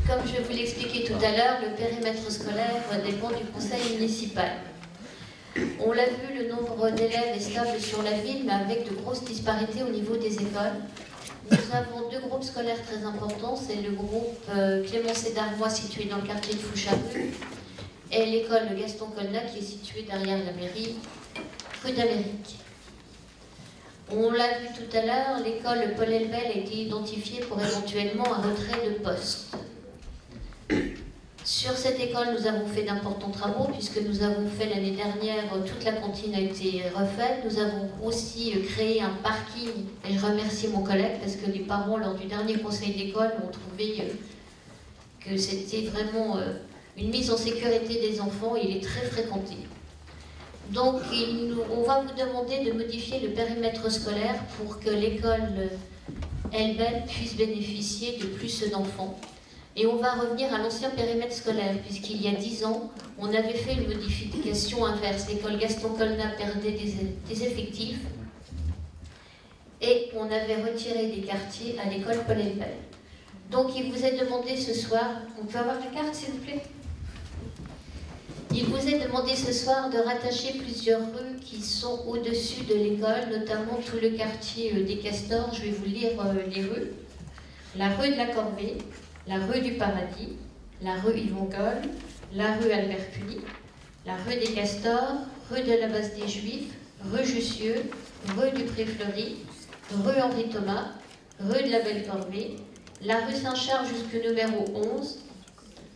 comme je vous l'expliquais tout à l'heure, le périmètre scolaire dépend du conseil municipal. On l'a vu, le nombre d'élèves est stable sur la ville, mais avec de grosses disparités au niveau des écoles. Nous avons deux groupes scolaires très importants, c'est le groupe Clémencé d'Armois situé dans le quartier de Fouchareux et l'école Gaston Colnat qui est située derrière la mairie, rue d'Amérique. On l'a vu tout à l'heure, l'école Paul Elbel a été identifiée pour éventuellement un retrait de poste. Sur cette école, nous avons fait d'importants travaux puisque nous avons fait l'année dernière, toute la cantine a été refaite. Nous avons aussi créé un parking et je remercie mon collègue parce que les parents, lors du dernier conseil d'école, ont trouvé que c'était vraiment une mise en sécurité des enfants et il est très fréquenté. Donc, on va vous demander de modifier le périmètre scolaire pour que l'école Elbel puisse bénéficier de plus d'enfants. Et on va revenir à l'ancien périmètre scolaire, puisqu'il y a 10 ans, on avait fait une modification inverse. L'école Gaston Colnat perdait des effectifs et on avait retiré des quartiers à l'école Paul Elbel. Donc, il vous est demandé ce soir, on peut avoir la carte s'il vous plaît ? Il vous est demandé ce soir de rattacher plusieurs rues qui sont au-dessus de l'école, notamment tout le quartier des Castors. Je vais vous lire les rues. La rue de la Corvée, la rue du Paradis, la rue Yvon Goll, la rue Albert Cuny, la rue des Castors, rue de la Base des Juifs, rue Jussieu, rue du Pré-Fleury, rue Henri Thomas, rue de la Belle Corvée, la rue Saint-Charles jusqu'au numéro 11.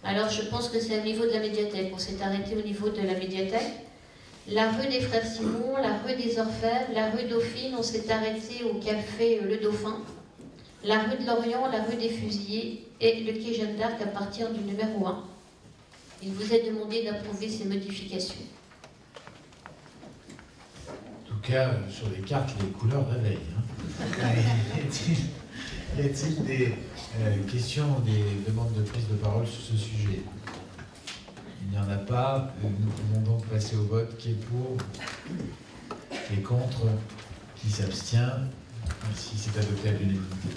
Alors je pense que c'est au niveau de la médiathèque, on s'est arrêté au niveau de la médiathèque. La rue des Frères Simon, la rue des Orfèvres, la rue Dauphine, on s'est arrêté au café Le Dauphin. La rue de Lorient, la rue des Fusillés et le quai Jeanne d'Arc à partir du numéro 1. Il vous est demandé d'approuver ces modifications. En tout cas, sur les cartes, les couleurs réveillent. Y a-t-il des questions, des demandes de prise de parole sur ce sujet? Il n'y en a pas. Nous pouvons donc passer au vote. Qui est pour? Qui est contre? Qui s'abstient? Si c'est adopté à l'unanimité.